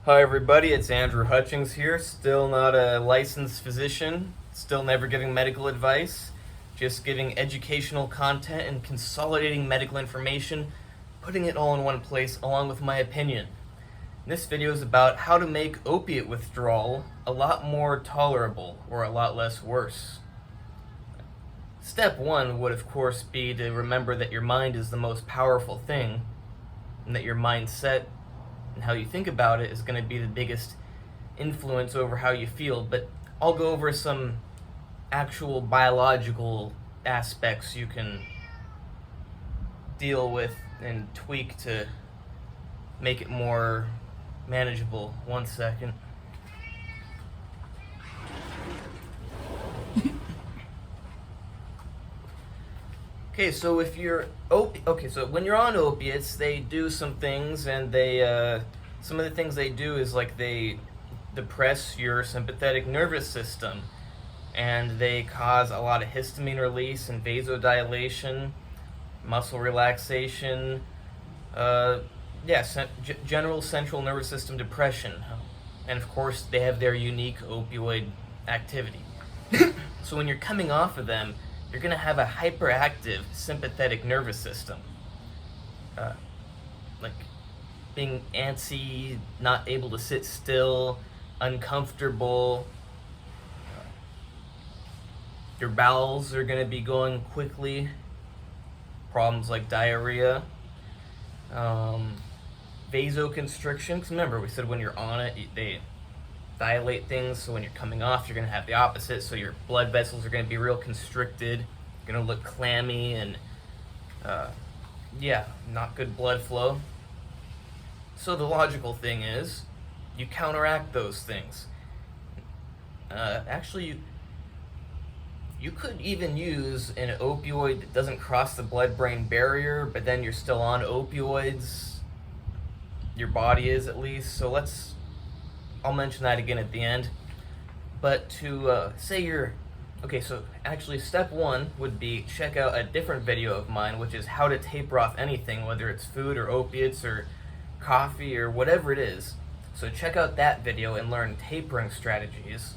Hi everybody, it's Andrew Hutchings here, still not a licensed physician, still never giving medical advice, just giving educational content and consolidating medical information, putting it all in one place along with my opinion. This video is about how to make opiate withdrawal a lot more tolerable or a lot less worse. Step one would of course be to remember that your mind is the most powerful thing and that your mindset and how you think about it is going to be the biggest influence over how you feel. But I'll go over some actual biological aspects you can deal with and tweak to make it more manageable. 1 second. Okay, so if you're so when you're on opiates, they do some things, and some of the things they do is like they depress your sympathetic nervous system, and they cause a lot of histamine release and vasodilation, muscle relaxation, general central nervous system depression, and of course they have their unique opioid activity. So when you're coming off of them, you're going to have a hyperactive sympathetic nervous system. Like being antsy, not able to sit still, uncomfortable. Your bowels are going to be going quickly. Problems like diarrhea. Vasoconstriction, because remember we said when you're on it, they dilate things, so when you're coming off, you're going to have the opposite, so your blood vessels are going to be real constricted, you're going to look clammy, and not good blood flow. So the logical thing is, you counteract those things. Actually, you could even use an opioid that doesn't cross the blood-brain barrier, but then you're still on opioids. Your body is, at least, so I'll mention that again at the end. But to say so actually step one would be check out a different video of mine, which is how to taper off anything, whether it's food or opiates or coffee or whatever it is. So check out that video and learn tapering strategies.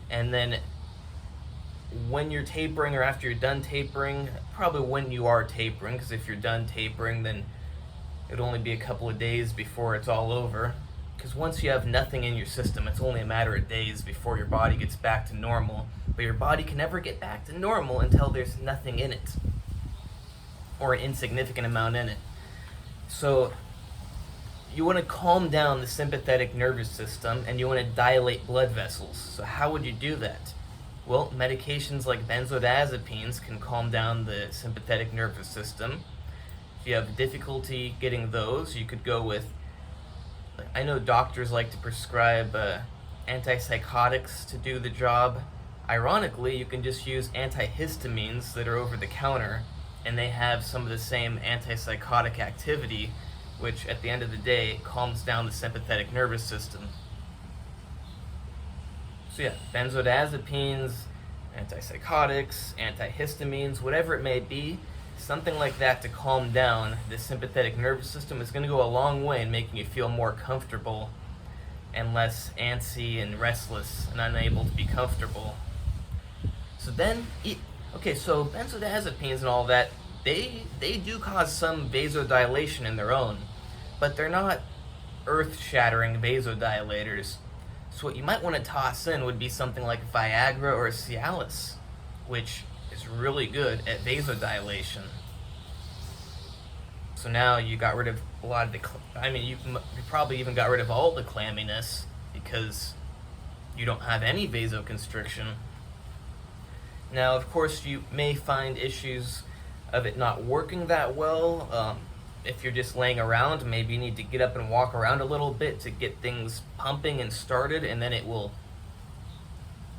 And then when you're tapering or after you're done tapering, probably when you are tapering, because if you're done tapering, then it'll only be a couple of days before it's all over. Because once you have nothing in your system, it's only a matter of days before your body gets back to normal. But your body can never get back to normal until there's nothing in it, or an insignificant amount in it. So you want to calm down the sympathetic nervous system, and you want to dilate blood vessels. So how would you do that? Well, medications like benzodiazepines can calm down the sympathetic nervous system. If you have difficulty getting those, you could go with, I know doctors like to prescribe antipsychotics to do the job. Ironically, you can just use antihistamines that are over the counter, and they have some of the same antipsychotic activity, which at the end of the day calms down the sympathetic nervous system. So yeah, benzodiazepines, antipsychotics, antihistamines, whatever it may be, something like that to calm down the sympathetic nervous system is going to go a long way in making you feel more comfortable and less antsy and restless and unable to be comfortable. So then, so benzodiazepines and all that, they do cause some vasodilation in their own, but they're not earth-shattering vasodilators. So what you might want to toss in would be something like Viagra or Cialis, which is really good at vasodilation. So now you got rid of a lot of you probably even got rid of all the clamminess because you don't have any vasoconstriction. Now, of course, you may find issues of it not working that well. If you're just laying around, maybe you need to get up and walk around a little bit to get things pumping and started, and then it will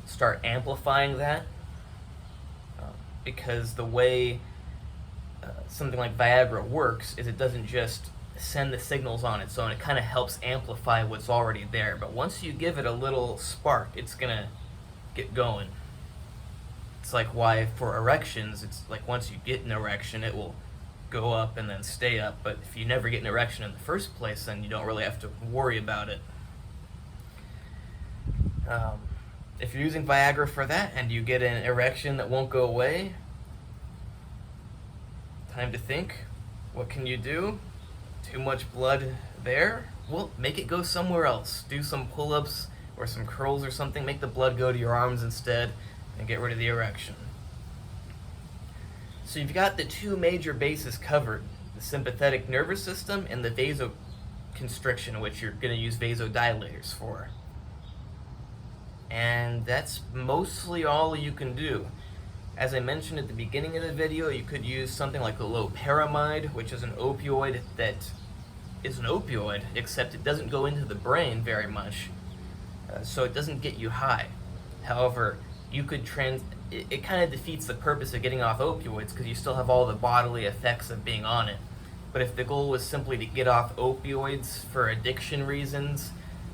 start amplifying that. Because the way something like Viagra works is it doesn't just send the signals on its own, it kind of helps amplify what's already there. But once you give it a little spark, it's going to get going. It's like why for erections, it's like once you get an erection, it will go up and then stay up. But if you never get an erection in the first place, then you don't really have to worry about it. If you're using Viagra for that and you get an erection that won't go away, time to think. What can you do? Too much blood there? Well, make it go somewhere else. Do some pull-ups or some curls or something. Make the blood go to your arms instead and get rid of the erection. So you've got the two major bases covered, the sympathetic nervous system and the vasoconstriction, which you're going to use vasodilators for. And that's mostly all you can do. As I mentioned at the beginning of the video, you could use something like the loperamide, which is an opioid that is an opioid, except it doesn't go into the brain very much, so it doesn't get you high. However, you could it kind of defeats the purpose of getting off opioids because you still have all the bodily effects of being on it. But if the goal was simply to get off opioids for addiction reasons,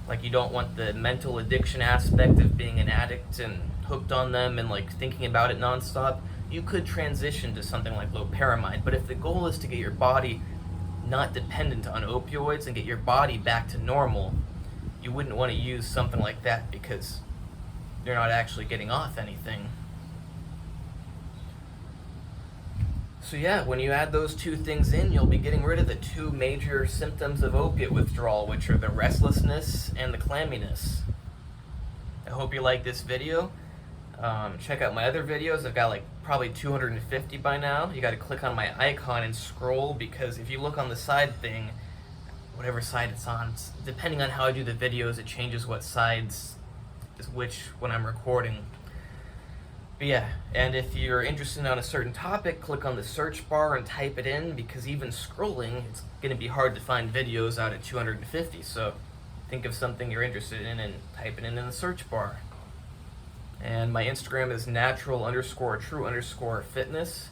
like you don't want the mental addiction aspect of being an addict and hooked on them and like thinking about it nonstop, you could transition to something like loperamide. But if the goal is to get your body not dependent on opioids and get your body back to normal, you wouldn't want to use something like that because you're not actually getting off anything. So yeah, when you add those two things in, you'll be getting rid of the two major symptoms of opiate withdrawal, which are the restlessness and the clamminess. I hope you like this video. Check out my other videos. I've got like probably 250 by now. You got to click on my icon and scroll, because if you look on the side thing, whatever side it's on, depending on how I do the videos, it changes what sides is which when I'm recording. But yeah, and if you're interested in a certain topic, click on the search bar and type it in, because even scrolling, it's going to be hard to find videos out at 250. So think of something you're interested in and type it in the search bar. And my Instagram is natural_true_fitness.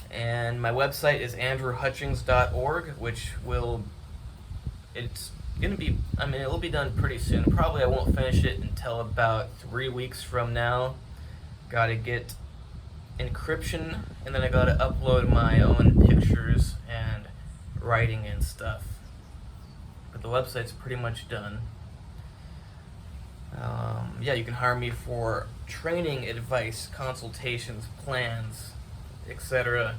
And my website is andrewhutchings.org, which it's going to be, it'll be done pretty soon. Probably I won't finish it until about 3 weeks from now. Gotta get encryption, and then I gotta upload my own pictures and writing and stuff. But the website's pretty much done. Yeah, you can hire me for training, advice, consultations, plans, etc.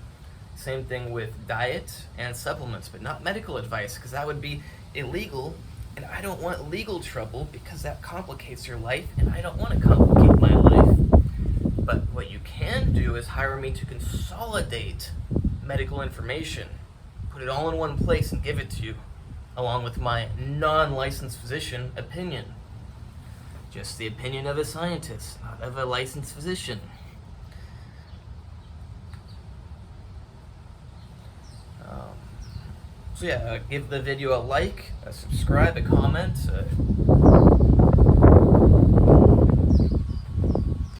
Same thing with diet and supplements, but not medical advice, because that would be illegal, and I don't want legal trouble because that complicates your life, and I don't want to complicate my life. But what you can do is hire me to consolidate medical information, put it all in one place and give it to you, along with my non-licensed physician opinion. Just the opinion of a scientist, not of a licensed physician. So yeah, give the video a like, a subscribe, a comment.